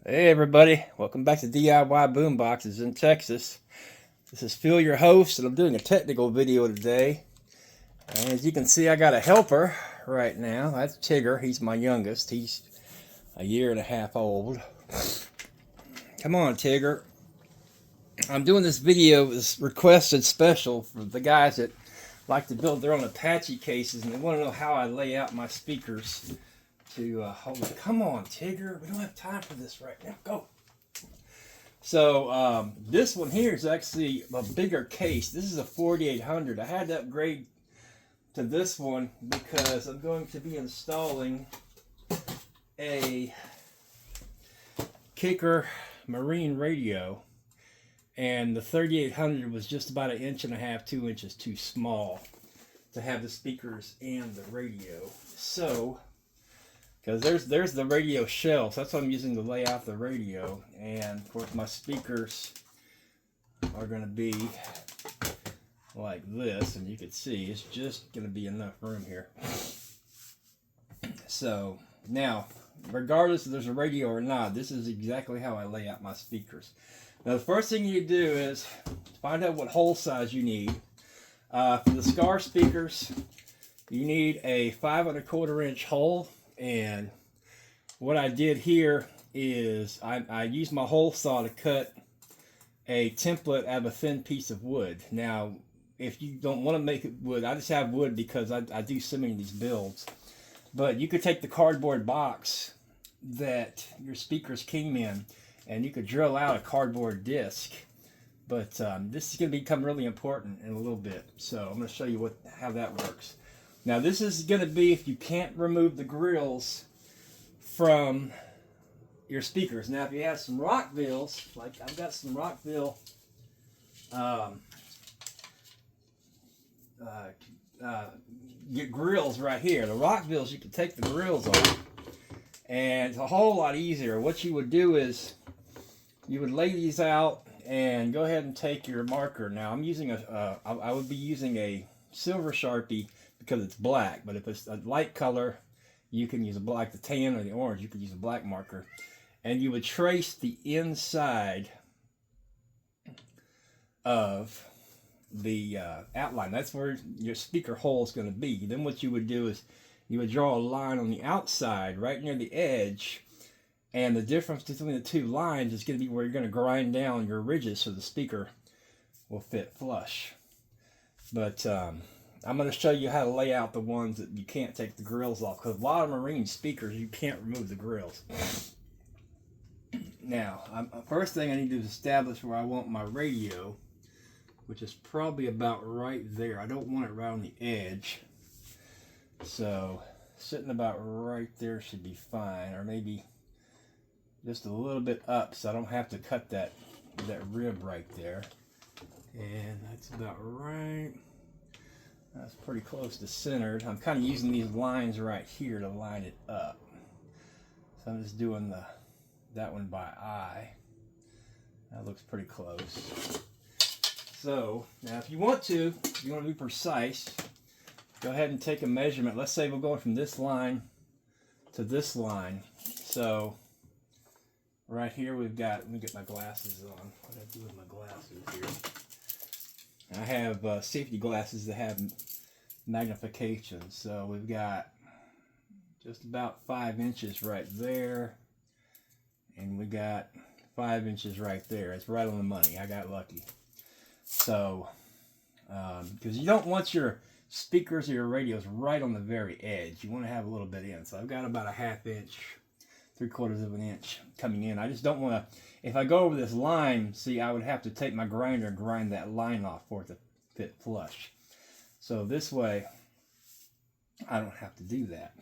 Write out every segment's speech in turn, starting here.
Hey everybody, welcome back to DIY Boomboxes in Texas. This is Phil, your host, and I'm doing a technical video today. And as you can see, I got a helper right now. That's Tigger. He's my youngest. He's a year and a half old. Come on, Tigger. I'm doing this video, this requested special for the guys that like to build their own Apache cases, and they want to know how I lay out my speakers to hold it. Come on, Tigger. We don't have time for this right now. Go. So this one here is actually a bigger case. This is a 4800. I had to upgrade to this one because I'm going to be installing a Kicker marine radio, and the 3800 was just about 1.5 inches, 2 inches too small to have the speakers and the radio. So because there's the radio shelf, so that's what I'm using to lay out the radio, and of course my speakers are going to be like this, and you can see it's just going to be enough room here. So now, regardless if there's a radio or not, this is exactly how I lay out my speakers. Now the first thing you do is find out what hole size you need. For the SCAR speakers, you need a 5¼ inch hole. And what I did here is I used my hole saw to cut a template out of a thin piece of wood. Now, if you don't want to make it wood, I just have wood because I do so many of these builds. But you could take the cardboard box that your speakers came in, and you could drill out a cardboard disc. But this is going to become really important in a little bit. So I'm going to show you how that works. Now this is going to be if you can't remove the grills from your speakers. Now if you have some Rockvilles, like I've got some Rockville grills right here. The Rockvilles, you can take the grills off, and it's a whole lot easier. What you would do is you would lay these out and go ahead and take your marker. Now I'm using I would be using a silver Sharpie because it's black, but if it's a light color, you can use a black, the tan or the orange, you could use a black marker, and you would trace the inside of the outline. That's where your speaker hole is going to be. Then what you would do is you would draw a line on the outside right near the edge, and the difference between the two lines is going to be where you're going to grind down your ridges so the speaker will fit flush. But I'm going to show you how to lay out the ones that you can't take the grills off, because a lot of marine speakers you can't remove the grills. Now, first thing I need to establish where I want my radio, which is probably about right there. I don't want it right on the edge. So sitting about right there should be fine, or maybe just a little bit up so I don't have to cut that rib right there. And that's about right. That's pretty close to centered. I'm kind of using these lines right here to line it up. So I'm just doing that one by eye. That looks pretty close. So now if you want to be precise, go ahead and take a measurement. Let's say we're going from this line to this line. So right here we've got, let me get my glasses on. What do I do with my glasses here? I have safety glasses that have magnification. So we've got just about 5 inches right there, and we got 5 inches right there. It's right on the money. I got lucky. So because you don't want your speakers or your radios right on the very edge. You want to have a little bit in. So I've got about a 1/2 inch, 3/4 inch coming in. I just don't want to, if I go over this line, see, I would have to take my grinder and grind that line off for it to fit flush. So this way, I don't have to do that.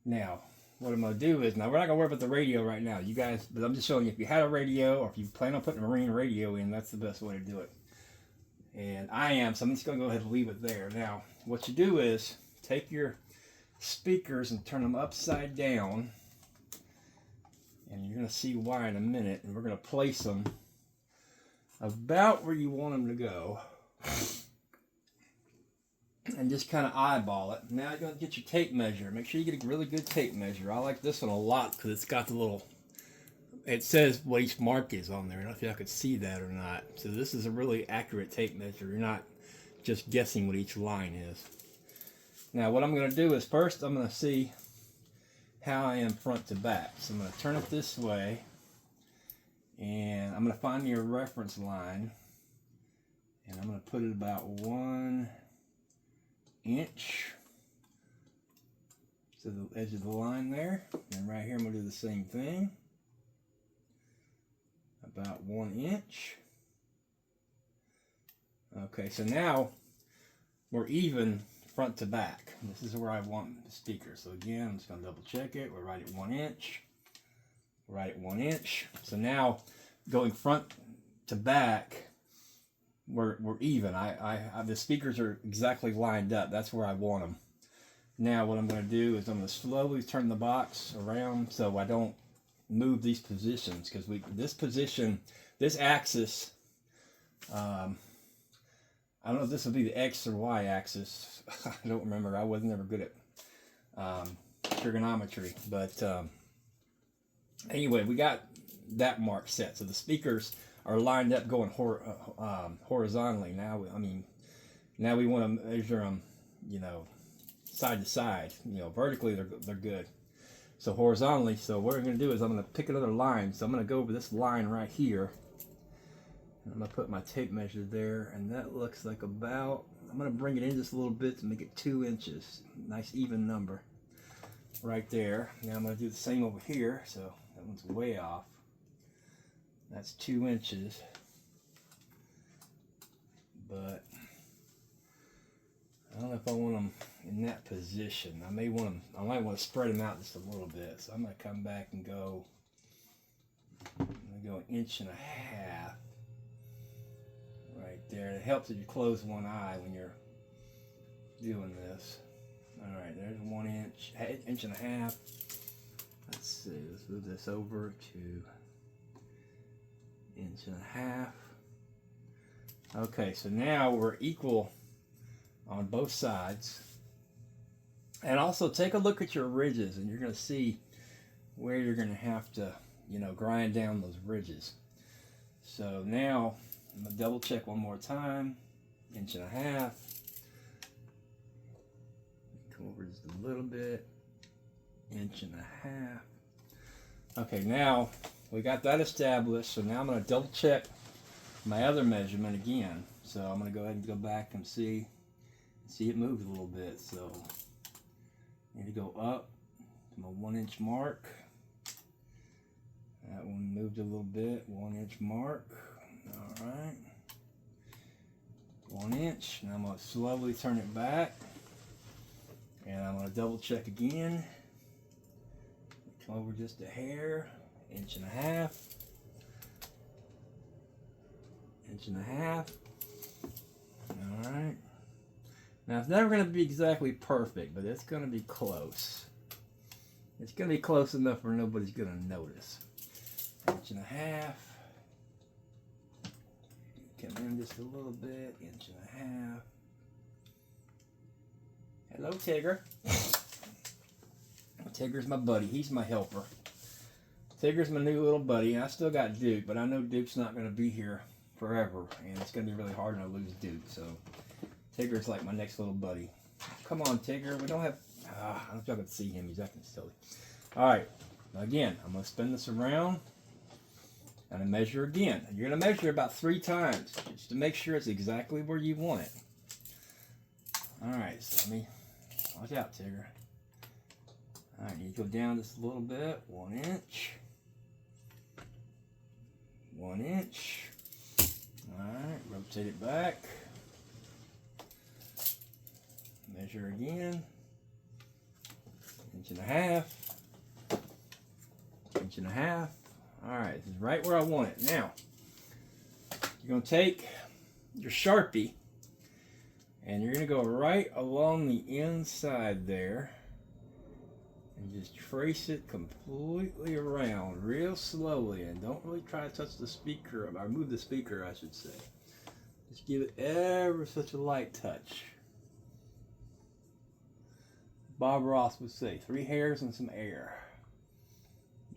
Now, what I'm going to do is, now we're not going to worry about the radio right now, you guys, but I'm just showing you if you had a radio, or if you plan on putting a marine radio in, that's the best way to do it. And I am, so I'm just going to go ahead and leave it there. Now, what you do is, take your speakers and turn them upside down, and you're going to see why in a minute, and we're going to place them about where you want them to go. and just kind of eyeball it. Now you're going to get your tape measure. Make sure you get a really good tape measure. I like this one a lot because it's got the little it says what each mark is on there. I don't know if y'all could see that or not. So this is a really accurate tape measure. You're not just guessing what each line is. Now what I'm going to do is first I'm going to see how I am front to back. So I'm going to turn it this way, and I'm going to find me a reference line, and I'm going to put it about 1 inch to the edge of the line there. And right here I'm going to do the same thing. About 1 inch. Okay, so now we're even front to back. This is where I want the speaker. So again, I'm just going to double check it. We're right at 1 inch. Right at 1 inch. So now going front to back, we're even. The speakers are exactly lined up. That's where I want them. Now what I'm going to do is I'm going to slowly turn the box around so I don't move these positions, because this axis, I don't know if this will be the X or Y axis. I don't remember. I was never good at trigonometry, but anyway, we got that mark set. So the speakers are lined up going horizontally. Now, now we want to measure them, side to side. Vertically they're good. So horizontally, so what we're going to do is I'm going to pick another line. So I'm going to go over this line right here. And I'm going to put my tape measure there, and that looks like about, I'm going to bring it in just a little bit to make it 2 inches. Nice even number right there. Now I'm going to do the same over here. So that one's way off. That's 2 inches. But I don't know if I want them in that position. I might want to spread them out just a little bit. So I'm going to come back and go, I'm going to go 1.5 inches right there. It helps if you close one eye when you're doing this. All right, there's 1 inch, 1.5 inches. Let's see, let's move this over to 1.5 inches. Okay, so now we're equal on both sides. And also take a look at your ridges, and you're going to see where you're going to have to, grind down those ridges. So now I'm going to double check one more time. 1.5 inches. Come over just a little bit. 1.5 inches. Okay, now we got that established. So now I'm going to double check my other measurement again. So I'm going to go ahead and go back and see it moves a little bit. So I need to go up to my 1 inch mark. That one moved a little bit. 1 inch mark. All right. 1 inch. Now I'm going to slowly turn it back. And I'm going to double check again. Come over just a hair. 1.5 inches. 1.5 inches. All right. Now it's never going to be exactly perfect, but it's going to be close. It's going to be close enough where nobody's going to notice. 1.5 inches. Come in just a little bit. 1.5 inches. Hello, Tigger. Tigger's my buddy. He's my helper. Tigger's my new little buddy, and I still got Duke, but I know Duke's not going to be here forever, and it's going to be really hard to lose Duke, so Tigger's like my next little buddy. Come on, Tigger. We don't have... I don't know if y'all can see him. He's acting silly. All right. Again, I'm going to spin this around and I measure again. You're going to measure about 3 times just to make sure it's exactly where you want it. All right. So let me... Watch out, Tigger. All right. You go down just a little bit. 1 inch. 1 inch. All right. Rotate it back. Measure again. 1.5 inches. 1.5 inches. All right, this is right where I want it. Now, you're going to take your Sharpie and you're going to go right along the inside there and just trace it completely around real slowly, and don't really try to touch the speaker, or move the speaker, I should say. Just give it ever such a light touch. Bob Ross would say, 3 hairs and some air.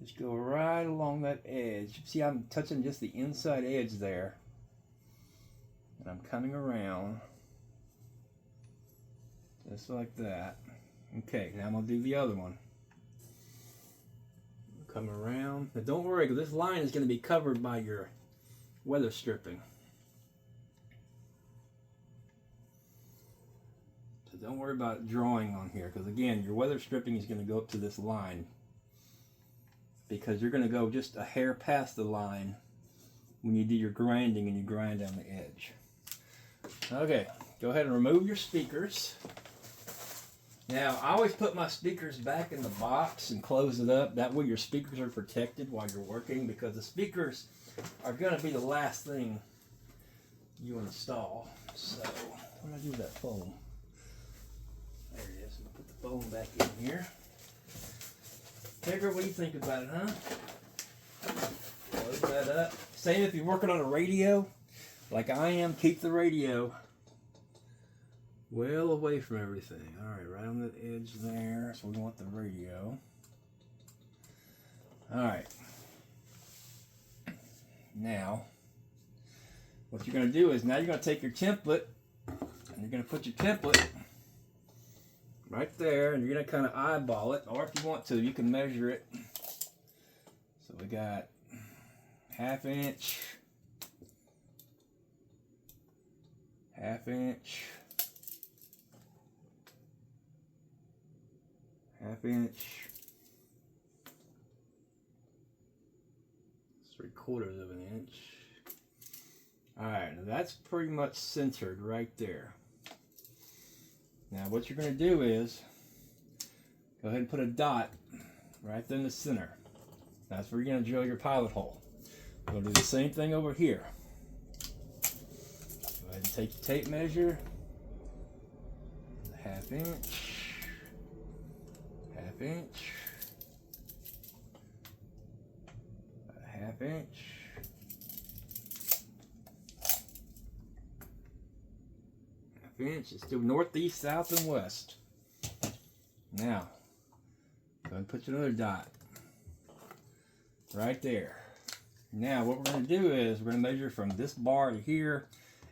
Just go right along that edge. See, I'm touching just the inside edge there. And I'm coming around. Just like that. Okay, now I'm going to do the other one. Come around. Now don't worry, because this line is going to be covered by your weather stripping. So don't worry about drawing on here, because again, your weather stripping is going to go up to this line. Because you're going to go just a hair past the line when you do your grinding and you grind down the edge. Okay, go ahead and remove your speakers. Now, I always put my speakers back in the box and close it up. That way your speakers are protected while you're working, because the speakers are going to be the last thing you install. So, what do I do with that foam? There it is. I'm going to put the foam back in here. Tigger, what do you think about it, huh? Close that up. Same if you're working on a radio, like I am, keep the radio well away from everything. Alright, right on the edge there. So we want the radio. Alright. Now, what you're going to do is, now you're going to take your template, and you're going to put your template right there, and you're going to kind of eyeball it, or if you want to, you can measure it. So we got 1/2 inch, 1/2 inch, 1/2 inch, 3/4 of an inch. Alright, now that's pretty much centered right there. Now what you're going to do is, go ahead and put a dot right there in the center. That's where you're going to drill your pilot hole. We'll do the same thing over here. Go ahead and take your tape measure, 1/2 inch, 1/2 inch, 1/2 inch, 1/2 inch. Let's do northeast, south, and west. Now, go ahead and put your other dot right there. Now, what we're going to do is we're going to measure from this bar to here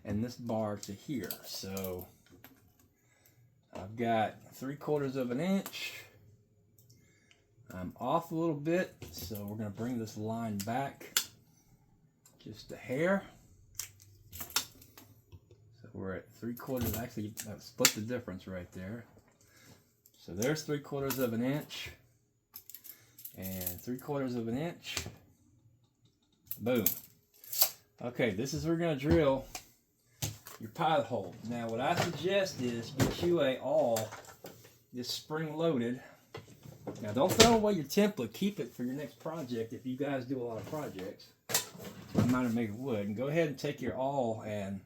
and this bar to here. So, I've got 3/4 of an inch. I'm off a little bit, so we're going to bring this line back just a hair. So we're at 3/4. Actually, split the difference right there. So there's 3/4 of an inch and 3/4 of an inch. Boom. Okay, this is where we're going to drill your pilot hole. Now, what I suggest is get you a awl, just spring-loaded. Now, don't throw away your template. Keep it for your next project if you guys do a lot of projects. I might have made wood. And go ahead and take your awl and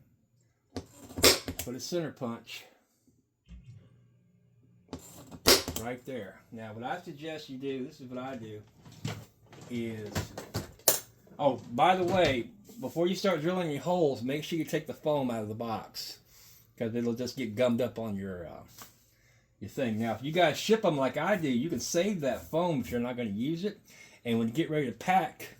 put a center punch right there. Now, what I suggest you do, this is what I do, is... Oh, by the way, before you start drilling your holes, make sure you take the foam out of the box, because it'll just get gummed up on your thing. Now, if you guys ship them like I do, you can save that foam if you're not going to use it. And when you get ready to pack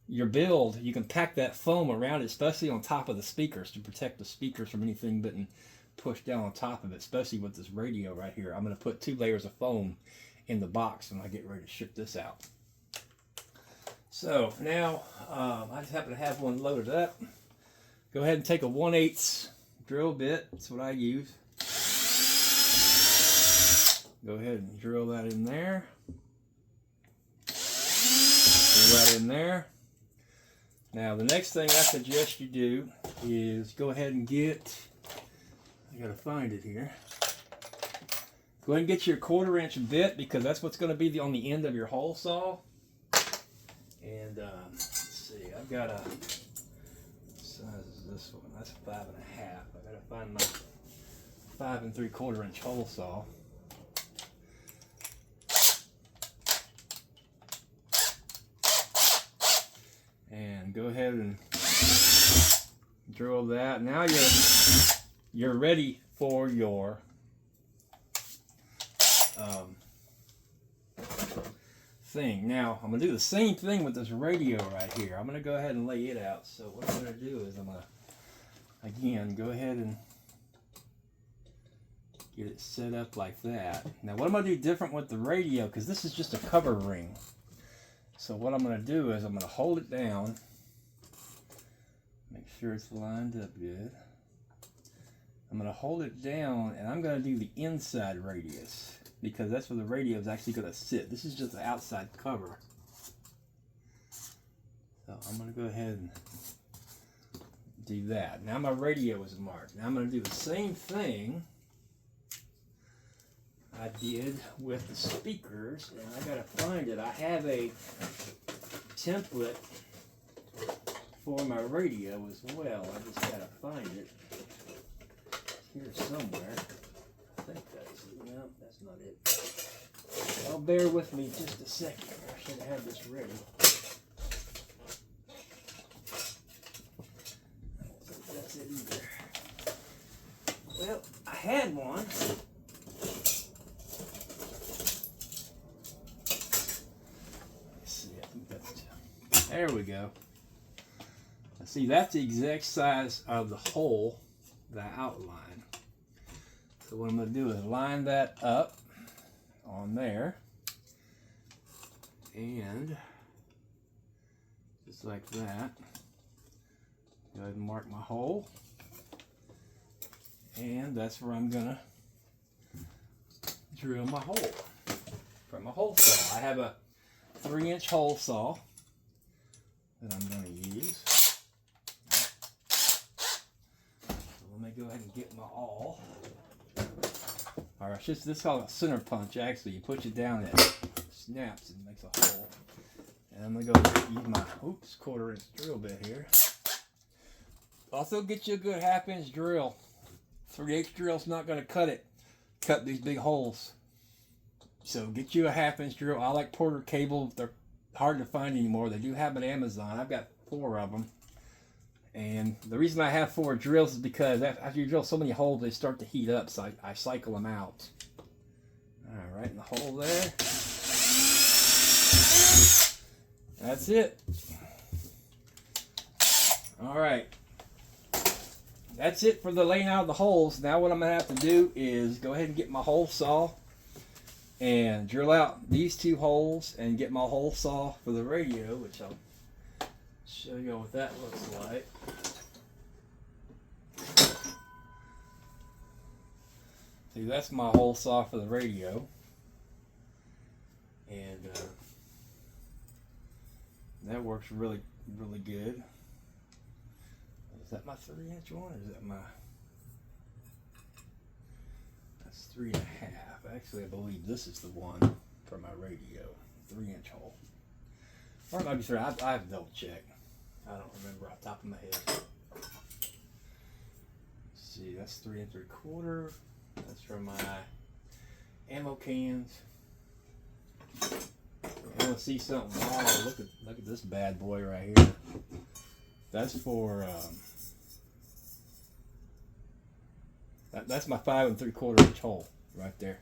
your build, you can pack that foam around it, especially on top of the speakers, to protect the speakers from anything getting pushed down on top of it, especially with this radio right here. I'm going to put 2 layers of foam in the box when I get ready to ship this out. So now, I just happen to have one loaded up. Go ahead and take a 1/8 drill bit. That's what I use. Go ahead and drill that in there. Drill that in there. Now, the next thing I suggest you do is go ahead and get, I gotta find it here. Go ahead and get your 1/4 inch bit, because that's what's going to be on the end of your hole saw. And let's see, I've got a, what size is this one? That's 5 1/2. I gotta find my 5 3/4 inch hole saw. And go ahead and drill that. Now you're ready for your thing. Now, I'm going to do the same thing with this radio right here. I'm going to go ahead and lay it out. So what I'm going to do is I'm going to, again, go ahead and get it set up like that. Now, what I'm going to do different with the radio, because this is just a cover ring. So what I'm going to do is I'm going to hold it down. Make sure it's lined up good. I'm going to hold it down, and I'm going to do the inside radius, because that's where the radio is actually going to sit. This is just the outside cover. So I'm going to go ahead and do that. Now my radio is marked. Now I'm going to do the same thing I did with the speakers, and I got to find it. I have a template for my radio as well. I just got to find it here somewhere. I think that's it. No, that's not it. Well, bear with me just a second. I should have had this ready. I don't think that's it either. Well, I had one. Let's see, I think that's it. There we go. See, that's the exact size of the hole that I outlined. So what I'm going to do is line that up on there, and just like that, go ahead and mark my hole, and that's where I'm going to drill my hole for my hole saw. I have a 3-inch hole saw that I'm going to use. Let me go ahead and get my awl. All right, this is called a center punch. Actually, you push it down, it snaps and makes a hole. And I'm gonna go use my 1/4-inch drill bit here. Also, get you a good 1/2-inch drill. 3/8 drill's not gonna cut these big holes. So get you a 1/2-inch drill. I like Porter cable. They're hard to find anymore. They do have them at Amazon. I've got 4 of them. And the reason I have 4 drills is because after you drill so many holes, they start to heat up, so I cycle them out. All right, in the hole there. That's it. All right. That's it for the laying out of the holes. Now what I'm going to have to do is go ahead and get my hole saw and drill out these 2 holes and get my hole saw for the radio, which I'll show you what that looks like. See, that's my hole saw for the radio, and that works really, really good. Is that my 3-inch one, or is that my? That's 3.5. Actually, I believe this is the one for my radio, 3-inch hole. Or it might be 3. I have to double check. I don't remember off the top of my head. Let's see, that's 3 3/4. That's for my ammo cans. You want to see something? Oh, look at this bad boy right here. That's for that's my 5 3/4-inch hole right there.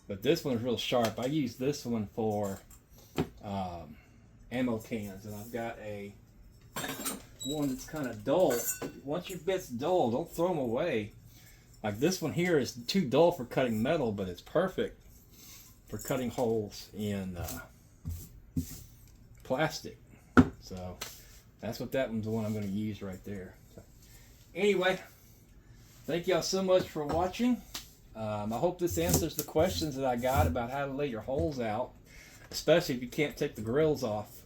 But this one's real sharp. I use this one for ammo cans, and I've got a one that's kind of dull. Once your bit's dull, don't throw them away. Like this one here is too dull for cutting metal, but it's perfect for cutting holes in plastic. So that's what that one's the one I'm going to use right there. So, anyway, thank y'all so much for watching. I hope this answers the questions that I got about how to lay your holes out, especially if you can't take the grills off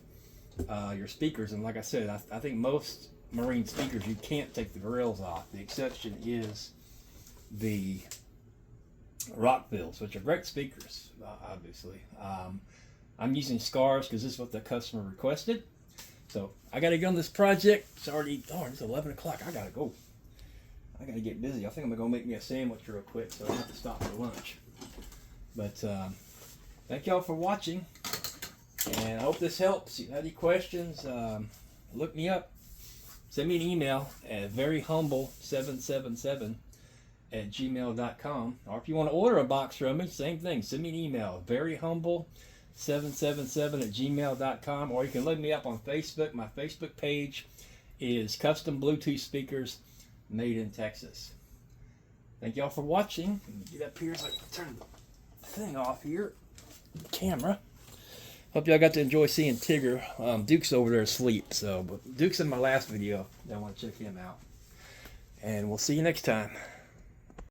your speakers. And like I said, I think most marine speakers you can't take the grills off. The exception is the Rockvilles, which are great speakers, obviously. I'm using Scars because this is what the customer requested. So I got to get on this project. It's already, it's 11 o'clock. I got to go. I got to get busy. I think I'm going to go make me a sandwich real quick so I don't have to stop for lunch. But thank y'all for watching. And I hope this helps. If you have any questions, look me up. Send me an email at veryhumble777@gmail.com. Or if you want to order a box from me, same thing. Send me an email, veryhumble 777@gmail.com, or you can look me up on Facebook. My Facebook page is Custom Bluetooth Speakers Made in Texas. Thank y'all for watching. Let me get up here so I can turn the thing off here. Camera. Hope y'all got to enjoy seeing Tigger. Duke's over there asleep, so but Duke's in my last video. I want to check him out. And we'll see you next time.